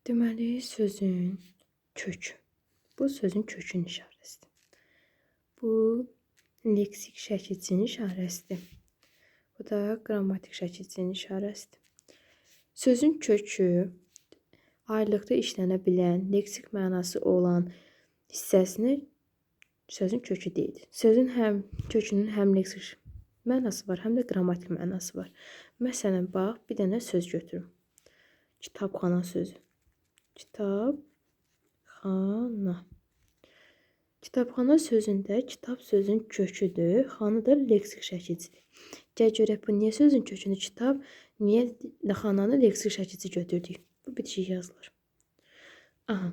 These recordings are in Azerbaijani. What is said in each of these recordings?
Deməli, sözün kökü. Bu sözün kökünün işarəsidir. Bu leksik şəkilçinin işarəsidir. Bu da qrammatik şəkilçinin işarəsidir. Sözün kökü ayrılıqda işlənə bilən, leksik mənası olan hissəsini sözün kökü deyilir. Sözün kökünün həm leksik mənası var, həm də qrammatik mənası var. Məsələn, bax, bir dənə söz götürüm. Kitabxana sözü. Kitabxana. Kitabxana sözündə kitab sözün köküdür, xana da leksik şəkilçidir. Gəl görək bu niyə sözün kökünü kitab, niyə xananı leksik şəkilçi götürdük? Bu bitişik yazılır. Aha.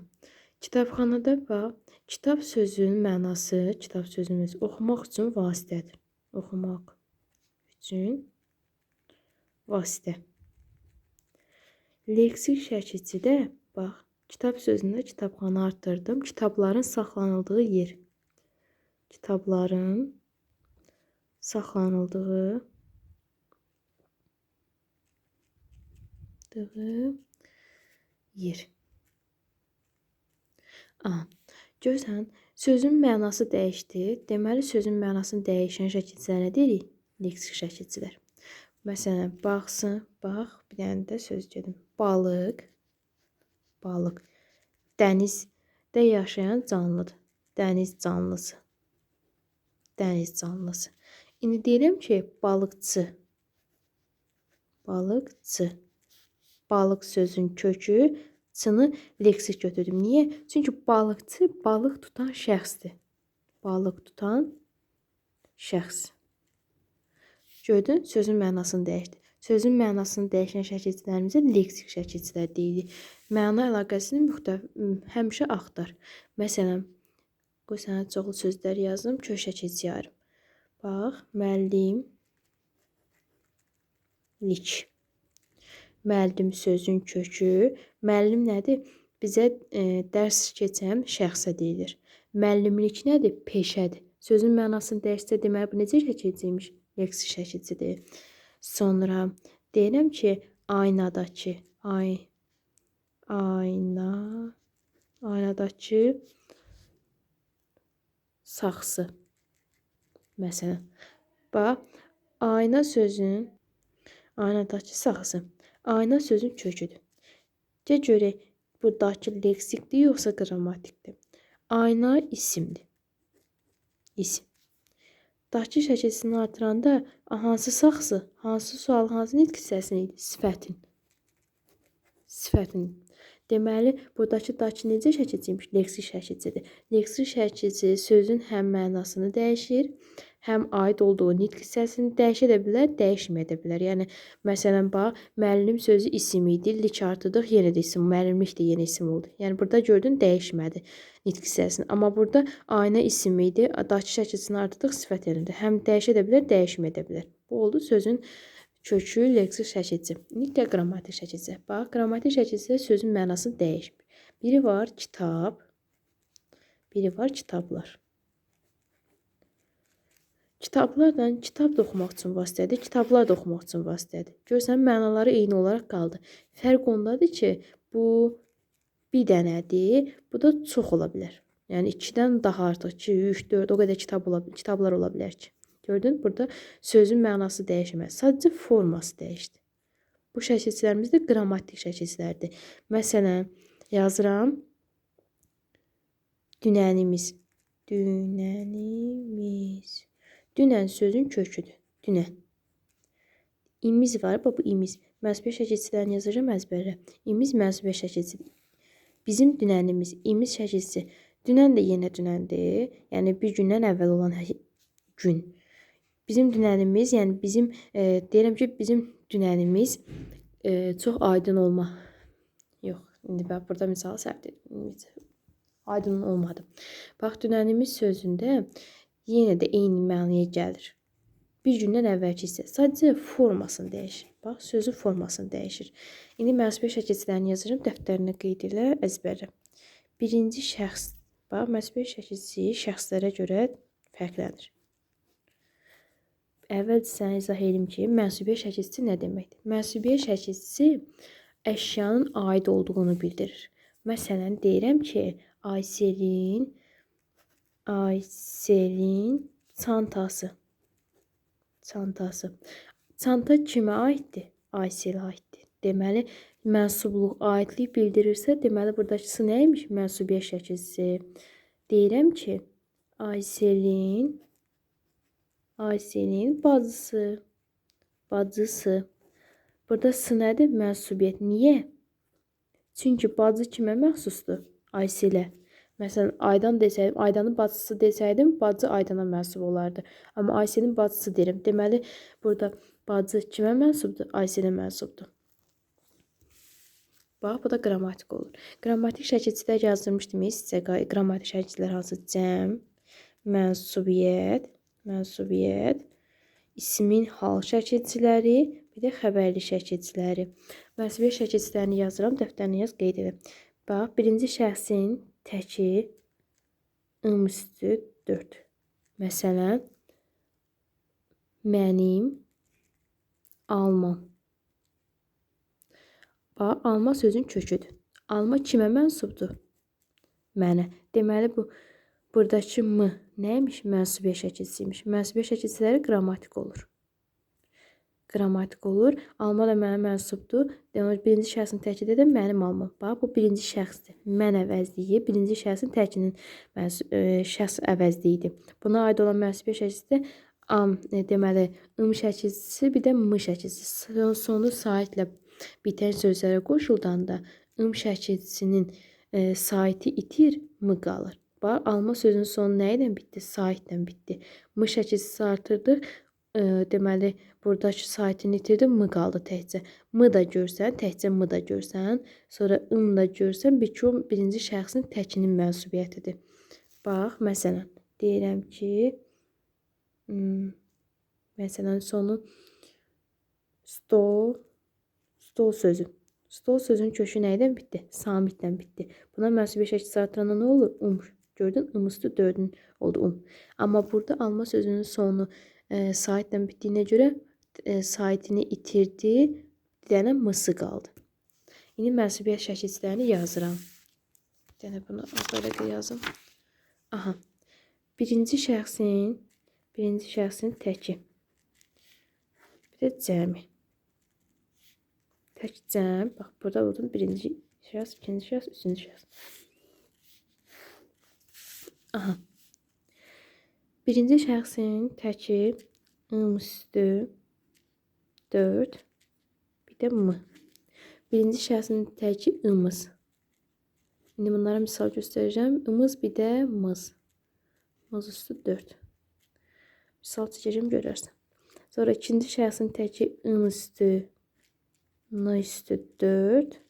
Kitabxanada bax, kitab sözünün mənası, kitab sözümüz oxumaq üçün vasitədir. Oxumaq üçün vasitə. Leksik şəkilçidə bax, kitab sözündə kitabxana artırdım. Kitabların saxlanıldığı yer. Kitabların saxlanıldığı yer. Aha. Görsən, sözün mənası dəyişdi. Deməli, sözün mənasını dəyişən şəkilçilər nə deyirik? Leksik şəkilçilər. Məsələn, baxsın, bax, bir dənə də söz dedim. Balıq, balıq. Dənizdə yaşayan canlıdır. Dəniz canlısı. Dəniz canlısı. İndi deyirəm ki, balıqçı. Balıqçı. Balıq sözün kökü, çını leksik götürdüm. Niyə? Çünki balıqçı balıq tutan şəxsdir. Balıq tutan şəxs. Gördün, sözün mənasını dəyişdi. Sözün mənasını dəyişən şəkilçilərimizə leksik şəkilçilər deyilir. Məna əlaqəsini həmişə axtar. Məsələn, qoy sənə çoxlu sözlər yazım, kök şəkilçi yarım. Bax, müəllimlik. Müəllim sözün kökü. Müəllim nədir? Bizə dərs keçən şəxsə deyilir. Müəllimlik nədir? Peşədir. Sözün mənasını dəyişsə deməli bu necə şəkilçiymiş? Leksik şəkilçidir. Sonra deyirəm ki, aynadakı, aynadakı saxsı. Məsələn, bax, ayna sözün, aynadakı saxsı. Ayna sözün köküdür. Gəl görək, buradakı leksikdir, yoxsa qrammatikdir? Ayna isimdir. İsim. Dakı şəkilçisini artıranda hansı saxsı, hansı sual, hansı nitq hissəsini idi? Sifətin. Sifətin. Deməli, buradakı dakı necə şəkilçiymiş? Leksik şəkilçidir. Leksik şəkilçi sözün həm mənasını dəyişir, həm aid olduğu nitq hissəsini dəyişə də bilər, dəyişməyə də bilər. Yəni, məsələn, bax, müəllim sözü isim idi, lik artırdıq, yenə də isim, müəllimlik də yenə isim oldu. Yəni, burada gördün, dəyişmədi nitq hissəsini. Amma burada ayna isim idi, dakı şəkilçisini artırdıq, sifət elində. Həm dəyişə də bilər, dəyişməyə də bilər. Bu oldu sözün kökü, leksik şəkilçi. İndi qrammatik şəkilçi. Bax, qrammatik şəkilçidə sözün mənası dəyişmir. Biri var kitab, biri var kitablar. Kitablardan kitab da oxumaq üçün vasitədir, kitablar da oxumaq üçün vasitədir. Görsən, mənaları eyni olaraq qaldı. Fərq ondadır ki, bu bir dənədir, bu da çox ola bilər. Yəni, 2-dən daha artıq, 2, 3, 4, o qədər kitablar ola bilər ki. Gördün, burada sözün mənası dəyişməz. Sadəcə forması dəyişdi. Bu şəkilçilərimiz də qrammatik şəkilçilərdir. Məsələn, yazıram. Dünənimiz. Dünənimiz. Dünən sözün köküdür. Dünən. İmiz var. Bu imiz. Mənsubiyə şəkilçilərini yazacağım əzbərlə. İmiz mənsubiyə şəkilçidir. Bizim dünənimiz. İmiz şəkilçisi. Dünən də yenə dünəndir. Yəni, bir gündən əvvəl olan gün. Bizim dünənimiz, yəni bizim, deyirəm ki, bizim dünənimiz çox aydın olma. Yox, indi bax, burada misal səhv dedim. Aydın olmadı. Bax, dünənimiz sözündə yenə də eyni mənaya gəlir. Bir gündən əvvəlki isə sadəcə formasını dəyişir. Bax, sözün formasını dəyişir. İndi mənsubiyə şəkilçilərini yazacağım, dəftərinə qeyd elə, əzbərlə. Birinci şəxs, bax, mənsubiyə şəkilçisi şəxslərə görə fərqlənir. Əvvəlcə sənə izah edim ki, mənsubiyə şəkilçisi nə deməkdir? Mənsubiyə şəkilçisi əşyanın aid olduğunu bildirir. Məsələn, deyirəm ki, Ayselin çantası. Çanta kimə aiddir? Ayselə aiddir. Deməli, mənsubluq, aidlik bildirirsə, deməli, buradakısı nəymiş? Mənsubiyyət şəkilçisi. Deyirəm ki, Ayselin bacısı. Burada sı nədir? Mənsubiyyət. Niyə? Çünki bacı kimə məxsusdur? Ayselə. Məsələn, Aydan desəydim, Aydanın bacısı desəydim, bacı Aydana mənsub olardı. Amma Ayselin bacısı deyirəm. Deməli, burada bacı kimə mənsubdur? Ayselə mənsubdur. Bax, bu da qrammatik olur. Qrammatik şəkilçilər yazdırmışdım sizə. Qrammatik şəkilçilər hansı? Cəm, mənsubiyyət, ismin hal şəkilçiləri, bir də xəbərli şəkilçiləri. Mənsubiyyət şəkilçilərini yazıram, dəftərinə yaz, qeyd edin. Bax, birinci şəxsin təki ım-üstü 4. Məsələn, mənim almam. Bax, alma sözün köküdür. Alma kimə mənsubdur? Mənə. Deməli, buradakı m nəymiş? Mənsubiyyət şəkilçisiymiş. Mənsubiyyət şəkilçiləri qrammatik olur. Alma da mənə mənsubdur. Deməli, birinci şəxsin təkidir də mənim almam. Bax, bu birinci şəxsdir. Mən əvəzliyi birinci şəxsin təkinin şəxs əvəzliyidir. Buna aid olan mənsubiyyət şəkilçisi deməli, ım şəkilçisi, bir də m şəkilçisi. Sonu saitlə bitən sözlərə qoşuldanda ım şəkilçisinin saiti itir, m qalır. Bax, alma sözünün sonu nə ilə bitdi? Saitlə bitdi. M şəkilçisi artırdıq. Deməli, buradakı saitini itirdi, m qaldı təkcə. M da görsən, təkcə m da görsən, sonra ım da görsən, birinci şəxsin təkinin mənsubiyyətidir. Bax, məsələn, deyirəm ki, məsələn, sonu stol sözü. Stol sözün kökü nə ilə bitdi? Samitlə bitdi. Buna mənsubiyyət şəkilçisi artıranda nə olur? Gördün, ım-üstü 4-ün oldu Amma burada alma sözünün sonu saitlə bitdiyinə görə saitini itirdi, bir dənə m-sı qaldı. İndi mənsubiyyət şəkilçilərini yazıram. Bir dənə bunu belə yazım. Aha. Birinci şəxsin təki. Bir də cəmi. Tək cəm. Bax, burada buldum. Birinci şəxs, ikinci şəxs, üçüncü şəxs. Aha. Birinci şəxsin təki ım-üstü 4, bir də m. Birinci şəxsin təki ımız. İndi bunlara misal göstərəcəm. Imız, bir də mız. Mız üstü 4. Misal çəkəcəm, görərsən. Sonra ikinci şəxsin təki ım üstü n üstü 4.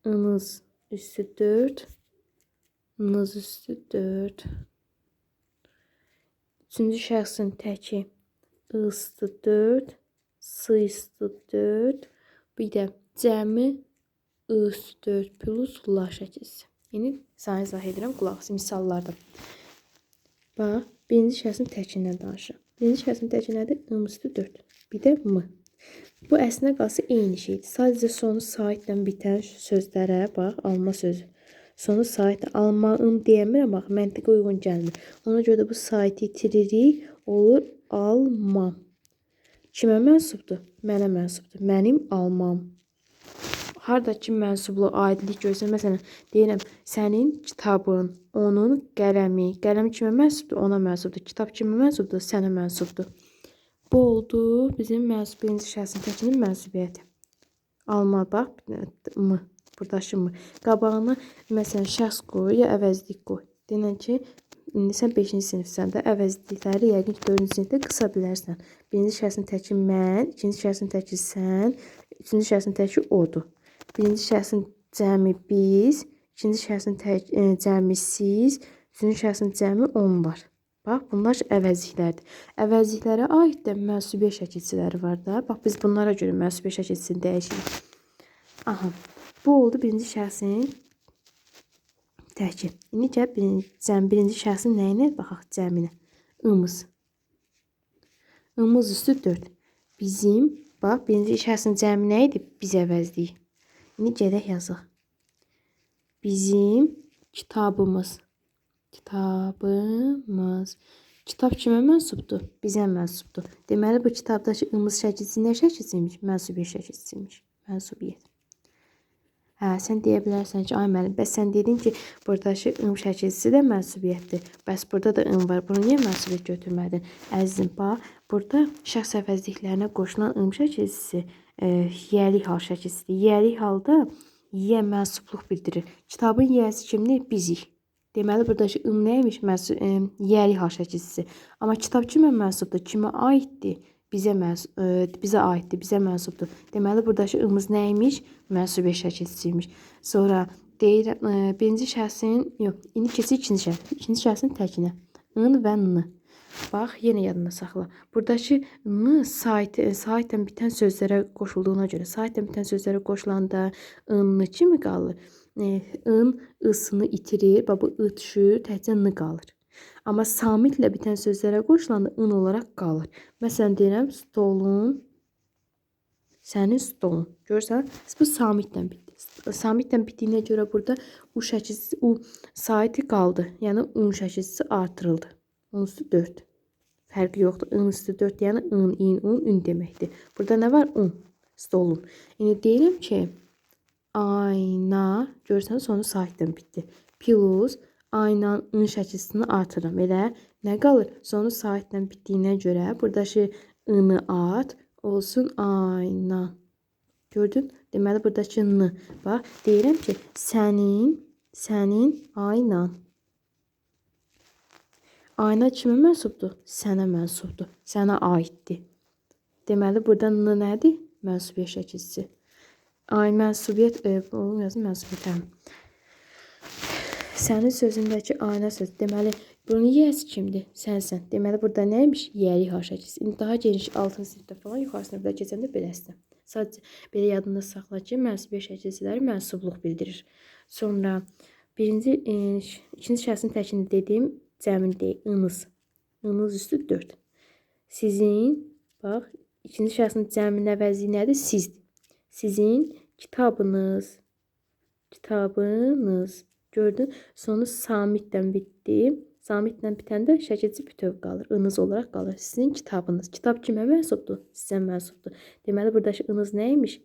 Imız üstü 4. Nız üstü 4. Üçüncü şəxsin təki ı-üstü 4, s-üstü 4, bir də cəmi ı-üstü 4 plus la şəkilçisi. İndi sana izah edirəm, qulaq asın misallardan. Bax, birinci şəxsin təkindən danışıram. Birinci şəxsin təki nədir? ı-üstü 4, bir də m. Bu əslində qalsa eyni şeydir. Sadəcə sonu saitlə bitən sözlərə bax, alma sözü. Sonu saitlə almam deyəmirəm, bax, məntiqə uyğun gəlmir. Ona görə də bu saiti itiririk, olur almam. Kimə mənsubdur? Mənə mənsubdur. Mənim almam. Haradakı mənsubluq, aidlik görsən, məsələn, deyirəm, sənin kitabın, onun qələmi. Qələmi kimə mənsubdur? Ona mənsubdur. Kitab kimə mənsubdur? Sənə mənsubdur. Bu oldu bizim birinci şəxsin təkinin mənsubiyyəti. Alma, bax, m. Buradakı m. Qabağına, məsələn, şəxs qoy, ya əvəzlik qoy. Deyilən ki, indi sən 5-ci sinifsən də əvəzlikləri yəqin ki, 4-cü sinifdə qısa bilərsən. Birinci şəxsin təki mən, ikinci şəxsin təki sən, üçüncü şəxsin təki odur. Birinci şəxsin cəmi biz, ikinci şəxsin cəmi siz, üçüncü şəxsin cəmi on var. Bax, bunlar əvəzliklərdir. Əvəzliklərə aid də mənsubiyyət şəkilçiləri var da. Bax, biz bunlara görə mənsubiyyət şəkilçisini dəyişirik. Aha, bu oldu birinci şəxsin təki. İndi gəl birinci şəxsin nəyinə? Baxaq, cəminə. Imız. Imız üstü 4. Bizim Bax, birinci şəxsin cəmi nə idi? Biz əvəzləyik. İndi gedək yazıq. Bizim kitabımız. Kitabımız. Kitab kimə mənsubdur? Bizə mənsubdur. Deməli, bu kitabdakı ımız şəkilçisi nə şəkilçiymiş? Mənsubiyyət şəkilçisiymiş. Mənsubiyyət. Hə, sən deyə bilərsən ki, ay müəllim, bəs sən dedin ki, buradakı ım şəkilçisi də mənsubiyyətdir. Bəs burada da ım var. Bunu niyə mənsubiyyət götürmədin? Əzizim, bax, burada şəxs əvəzliklərinə qoşulan ım şəkilçisi yiyəlik hal şəkilçisidir. Yiyəlik halda yiyə mənsubluq bildirir. Kitabın yiyəsi kimdir? Bizik. Deməli, buradakı ım nəymiş? Yiyəlik hal şəkilçisi. Amma kitab kimə mənsubdur? Kimə aiddir? Bizə aiddir, bizə mənsubdur. Deməli, buradakı ımız nəymiş? Mənsubiyyət şəkilçisiymiş. Sonra deyirəm, birinci şəxsin, yox, indi keçir ikinci şəxs. İkinci şəxsin təkinə. In və n. Bax, yenə yadında saxla. Buradakı n saitlə bitən sözlərə qoşulduğuna görə, saitlə bitən sözlərə qoşulanda ın kimi qalır? In ısını itirir, bu ı düşür, təkcə n qalır. Amma samitlə bitən sözlərə qoşulanda ın olaraq qalır. Məsələn, deyirəm, stolun, sənin stolun. Görürsən, bu samitlə bitdi. Samitlə bitdiyinə görə burada u şəkilçisi, u saiti qaldı. Yəni, un şəkilçisi artırıldı. Un üstü 4. Fərqi yoxdur. Un üstü 4 yəni ın, in, un, ün deməkdir. Burada nə var? Un, stolun. İndi deyirəm ki, ayna, görürsən, sonu saitlə bitdi. Plus, aynanın ın şəkilçisini artırım. Elə nə qalır? Sonu saitlə bitdiyinə görə buradakı ını at, olsun ayna. Gördün? Deməli, buradakı n. Bax, deyirəm ki, sənin aynan. Ayna kimə mənsubdur? Sənə mənsubdur. Sənə aiddir. Deməli, burada n nədir? Mənsubiyyət şəkilçisi. Ay, mənsubiyyət, onu yazın, mənsubiyyət. Sənin sözündəki ayna söz. Deməli, bunun yiyəsi kimdir? Sənsən. Deməli, burada nəymiş? Yiyəlik hal şəkilçisi. İndi daha geniş 6-cı sinifdə falan, yuxarı sinifdə keçəndə beləsən. Sadəcə belə yadında saxla ki, mənsubiyyət şəkilçiləri mənsubluq bildirir. Sonra ikinci şəxsin təkini dediyim cəmini deyil. Inız. Inız üstü 4. Sizin, bax, ikinci şəxsin cəminin əvəzliyi nədir? Sizdir. Sizin kitabınız. Kitabınız. Gördün? Sonu samitlə bitdi. Samitlə bitəndə şəkilçi bütöv qalır. Inız olaraq qalır. Sizin kitabınız. Kitab kimə mənsubdur? Sizə mənsubdur. Deməli, buradakı inız nəymiş?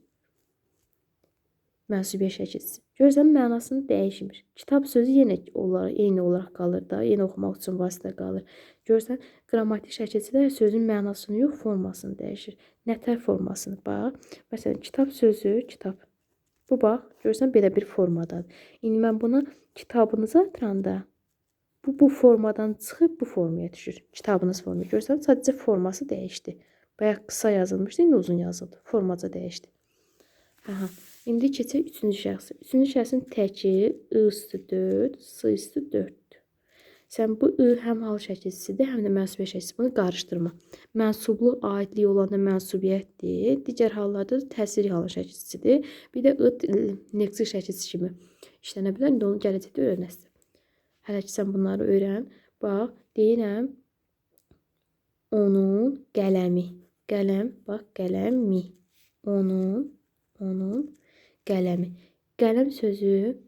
Mənsubiyyət şəkilçisi. Görürsən, mənasını dəyişmir. Kitab sözü yenə eyni olaraq qalır da. Yenə oxumaq üçün vasitə qalır. Görürsən, qrammatik şəkilçilər sözün mənasını yox, formasını dəyişir. Nətər formasını? Bax, məsələn, kitab sözü, kitab. Bu, bax, görürsən, belə bir formadadır. İndi mən buna kitabınıza atıranda, bu formadan çıxıb bu formaya düşür. Kitabınız formaya. Görürsən, sadəcə forması dəyişdi. Bayaq qısa yazılmışdı, indi uzun yazıldı. Formaca dəyişdi. Aha. İndi keçək üçüncü şəxsi. Üçüncü şəxsin təki ı üstü 4, s üstü 4-dür. Sən bu ı həm hal şəkilçisidir, həm də mənsubiyyət şəkilçisi. Bunu qarışdırma. Mənsubluq aidliyi olanda mənsubiyyətdir. Digər hallarda da təsiri hal şəkilçisidir. Bir də ı leksik şəkilçisi kimi işlənə bilər. İndi onu gələcəkdə öyrənəsən. Hələ ki sən bunları öyrən. Bax, deyirəm onun qələmi. Qələm, bax, qələmi. Onun qələmi. Qələm sözü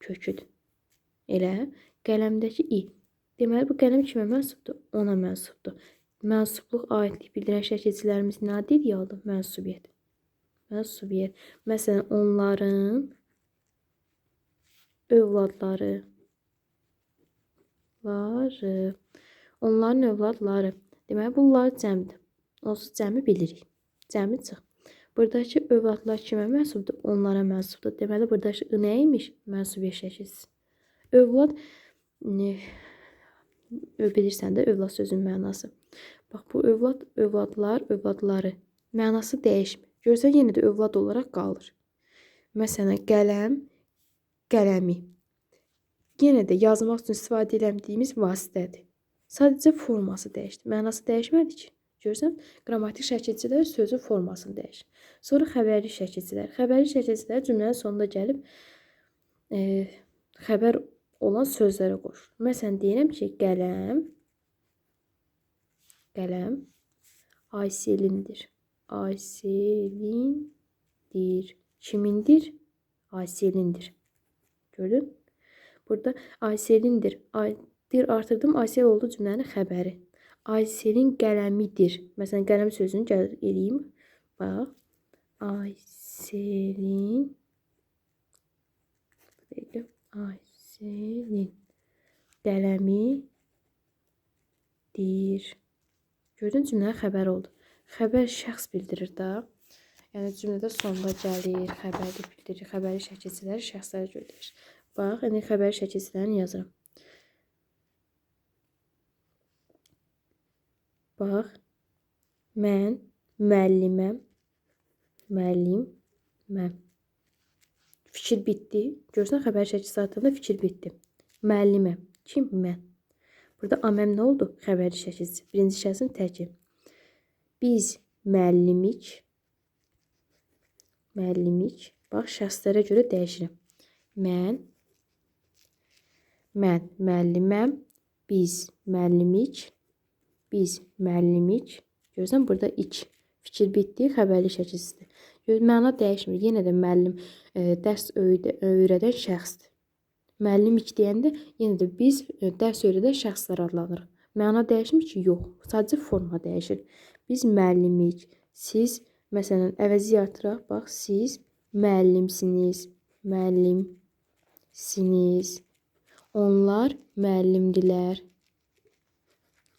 köküdür. Elə qələmdəki i. Deməli, bu qələm kimə mənsubdur? Ona mənsubdur. Mənsubluq aidlik bildirən şəkilçilərimiz nədir? Yaldır? Mənsubiyyət. Mənsubiyyət. Məsələn, onların övladları. Onların övladları. Deməli, bunlar cəmdir. Onsuz cəmi bilirik. Cəmi çıx. Buradakı övladlar kimə mənsubdur? Onlara mənsubdur. Deməli, buradakı ı nəymiş? Mənsubiyyət şəkilçisi. Övlad, bilirsən də övlad sözünün mənası. Bax, bu övlad, övladlar, övladları. Mənası dəyişmir. Görsən, yenə də övlad olaraq qalır. Məsələn, qələm, qələmi. Yenə də yazmaq üçün istifadə edildiyimiz vasitədir. Sadəcə forması dəyişdi. Mənası dəyişmədi ki. Görürsən, qrammatik şəkilçilər sözün formasını dəyişir. Sonra xəbərli şəkilçilər. Xəbərli şəkilçilər cümlənin sonunda gəlib xəbər olan sözlərə qoşur. Məsələn, deyirəm ki, qələm Ayselindir. Ayselindir. Kimindir? Ayselindir. Gördün? Burada Ayselindir. Dir artırdım. Aysel oldu cümlənin xəbəri. Ayselin qələmidir. Məsələn, qələm sözünü gəl eləyim. Bax. Ayselin. Ayselin qələmidir. Gördün, cümlənin xəbəri oldu. Xəbər şəxs bildirir də. Yəni cümlədə sonda gəlir, xəbəri bildirir, xəbəri şəkilçiləri şəxslərə göndərir. Bax, indi xəbəri şəkilçilərini yazıram. Bax, mən müəlliməm, müəlliməm. Fikir bitdi. Görürsən, xəbəri şəkilçisi altında fikir bitdi. Müəlliməm. Kim? Mən. Burada aməm nə oldu? Xəbəri şəkilçisi. Birinci şəxsin təki. Biz müəllimik. Müəllimik. Bax, şəxslərə görə dəyişirəm. Mən müəlliməm. Biz müəllimik. Biz müəllimik. Görürsən, burada iç. Fikir bitdi, xəbərli şəkilçisidir. Məna dəyişmir. Yenə də müəllim dərs öyrədən şəxsdir. Müəllimik deyəndə yenə də biz dərs öyrədən şəxslər adlanırıq. Məna dəyişmir ki, yox. Sadəcə forma dəyişir. Biz müəllimik. Siz, məsələn, əvəzi artıraq. Bax, siz müəllimsiniz. Müəllimsiniz. Onlar müəllimdilər.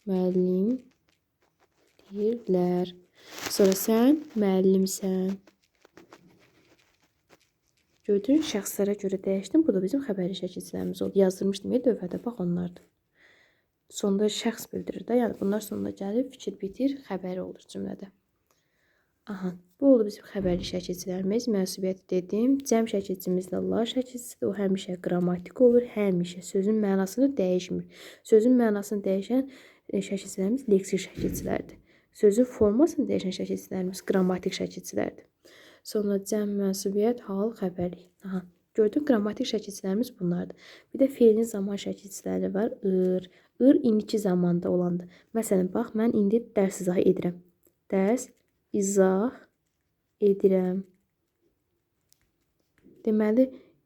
Müəllimdirlər. Sonra sən müəllimsən. Gördün, şəxslərə görə dəyişdim. Bu da bizim xəbəri şəkilçilərimiz oldu. Yazdırmışdım ya lövhədə. Bax, onlardır. Sonda şəxs bildirir də. Yəni bunlar sonunda gəlib, fikir bitir, xəbəri olur cümlədə. Aha, bu oldu bizim xəbərli şəkilçilərimiz. Mənsubiyyəti dedim. Cəm şəkilçimiz də la şəkilçisidir. O həmişə qrammatik olur, həmişə sözün mənasını dəyişmir. Sözün mənasını dəyişən şəkilçilərimiz leksik şəkilçilərdir. Sözün formasını dəyişən şəkilçilərimiz qrammatik şəkilçilərdir. Sonra cəm, mənsubiyyət, hal, xəbərlik. Aha, gördün, qrammatik şəkilçilərimiz bunlardır. Bir də feilin zaman şəkilçiləri var. Ir indiki zamanda olandır. Məsələn, bax, mən indi dərs izah edirəm. Dərs izah edirəm. Deməli,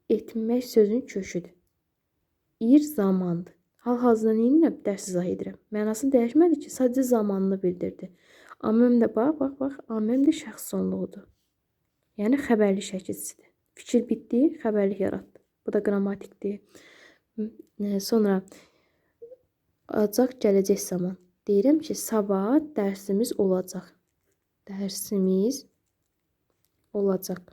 etmək sözün köküdür. Ir zamandır. Hal-hazırda nə edirəm? Dərs izah edirəm. Mənasını dəyişmədi ki, sadəcə zamanını bildirdi. Aməm də bax, aməm də şəxs sonluğudur. Yəni xəbərli şəkilçisidir. Fikir bitdi, xəbərlik yaratdı. Bu da qrammatikdir. Sonra olacaq, gələcək zaman. Deyirəm ki, sabah dərsimiz olacaq. Dərsimiz olacaq.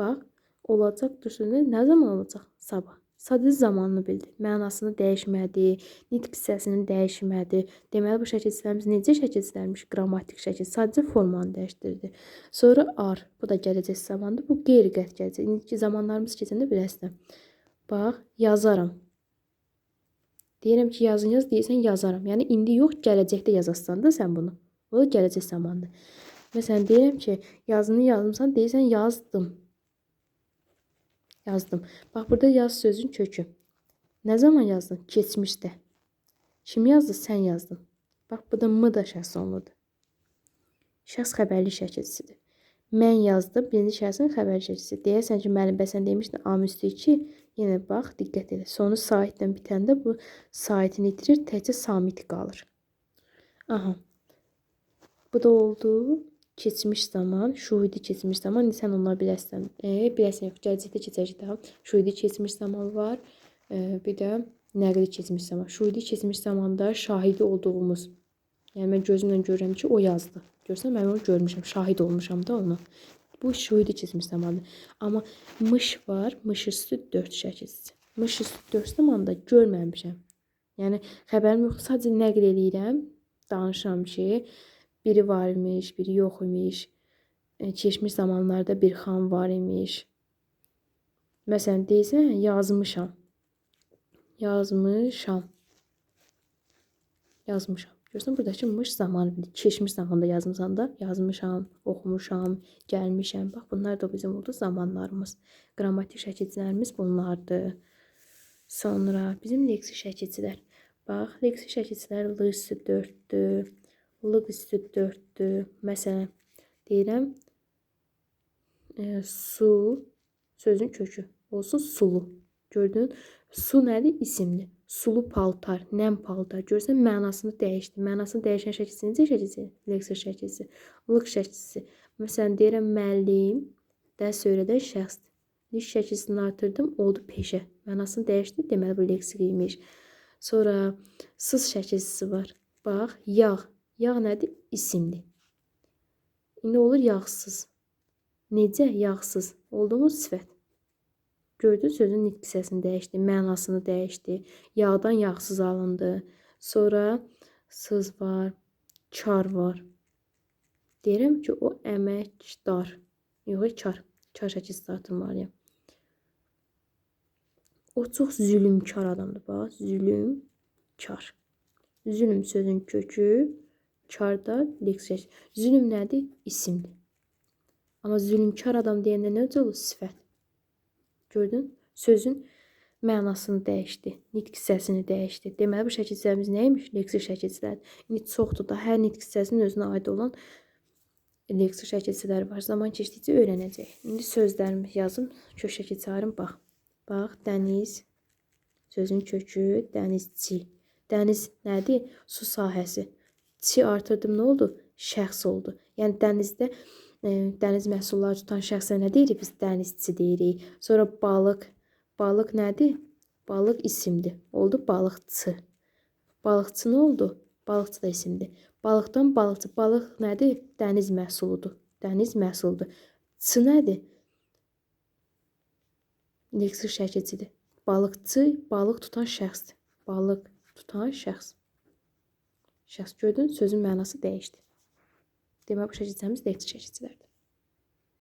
Bax, olacaq düşünür. Nə zaman olacaq? Sabah. Sadəcə zamanını bildi. Mənasını dəyişmədi, nitq hissəsini dəyişmədi. Deməli, bu şəkilçilərimiz necə şəkilçilərmiş? Qrammatik şəkil. Sadəcə formanı dəyişdirdi. Sonra ar. Bu da gələcək zamandır. Bu qeyri-qəti gələcək. İndiki zamanlarımız keçəndə biləsən. Bax, yazaram. Deyirəm ki, yazın yaz, deyirsən yazaram. Yəni, indi yox, gələcəkdə yazasan da sən bunu. O da gələcək zamandır. Məsələn, deyirəm ki, yazını yazımsan, deyirsən yazdım. Yazdım. Bax, burada yaz sözün kökü. Nə zaman yazdın? Keçmişdə. Kim yazdı? Sən yazdın. Bax, bu da m da şəxs sonludur. Şəxs xəbərli şəkilçisidir. Mən yazdım, birinci şəxsin xəbərli şəkilçisi. Deyərsən ki, müəllim, bəsən demişdin, A-2, yenə bax, diqqət edin. Sonu saitdən bitəndə bu saitini itirir, təkcə samit qalır. Aha. Bu da oldu. Keçmiş zaman, şuhudi keçmiş zaman. İndi sən onlar biləsən. Biləsən yox, gələcəkdə keçəcək daha. Şuhudi keçmiş zaman var. Bir də nəqli keçmiş zaman. Şuhudi keçmiş zamanda şahidi olduğumuz. Yəni mən gözümlə görürəm ki, o yazdı. Görsən, mən onu görmüşəm, şahid olmuşam da ona. Bu şuhudi keçmiş zamandır. Amma mış var, mış üstü 4 şəkilçisi. Mış üstü 4 zamanda görməmişəm. Yəni xəbərim yox, sadəcə nəql eləyirəm, danışıram ki, biri var imiş, biri yox imiş. Keçmiş zamanlarda bir xan var imiş. Məsələn, deyirsən, yazmışam. Yazmışam. Görürsən, buradakı mış zamanı bilir. Keçmiş zamanda yazmışam da, yazmışam, oxumuşam, gəlmişəm. Bax, bunlar da bizim oldu zamanlarımız. Qrammatik şəkilçilərimiz bunlardır. Sonra bizim leksik şəkilçilər. Bax, leksik şəkilçilər l üstü 4-dür. Lıq üstü 4-dür. Məsələn, deyirəm, su sözün kökü olsun sulu. Gördün? Su nədir? İsimdir. Sulu paltar, nəm paltar. Görürsən, mənasını dəyişdi. Mənasını dəyişən şəkilsi necə şəkilsi? Leksir şəkilsi. Lıq şəkilsi. Məsələn, deyirəm, müəllim dərs öyrədən şəxsdir. Liş şəkilsini artırdım, oldu peşə. Mənasını dəyişdi, deməli bu leksir imiş. Sonra sız şəkilsisi var. Bax, yağ. Yağ nədir? İsimdir. İndi olur yağsız. Necə? Yağsız. Oldu mu sifət? Gördün, sözün nitq hissəsini dəyişdi, mənasını dəyişdi. Yağdan yağsız alındı. Sonra sız var, kar var. Deyirəm ki, o əməkdar. Yox, kar. Kar şəkilsi artırmalıyam. O çox zülümkar adamdır. Bax, zülümkar. Zülüm sözün kökü, kar da leksir. Zülüm nədir? İsimdir. Amma zülümkar adam deyəndə nə olur? Sifət. Gördün? Sözün mənasını dəyişdi, nitq hissəsini dəyişdi. Deməli, bu şəkilçilərimiz nəymiş? Leksir şəkilçiləri. İndi çoxdur da, hər nitq hissəsinin özünə aid olan leksir şəkilçiləri var. Zaman keçdikcə öyrənəcək. İndi sözlərimi yazım, kök şəkilçilərim bax. Bax, dəniz, sözün kökü, dənizçi. Dəniz nədir? Su sahəsi. Çi artırdım, nə oldu? Şəxs oldu. Yəni, dənizdə dəniz məhsulları tutan şəxsə nə deyirik? Biz dənizçi deyirik. Sonra balıq. Balıq nədir? Balıq isimdir. Oldu balıqçı. Balıqçı nə oldu? Balıqçı da isimdir. Balıqdan balıqçı. Balıq nədir? Dəniz məhsuludur. Dəniz məhsuludur. Çı nədir? Leksir şəkilçidir. Balıqçı, balıq tutan şəxsdir. Balıq tutan şəxs. Şəxs gördün, sözün mənası dəyişdi. Demək, bu şəkilçilərimiz leksir şəkilçilərdir.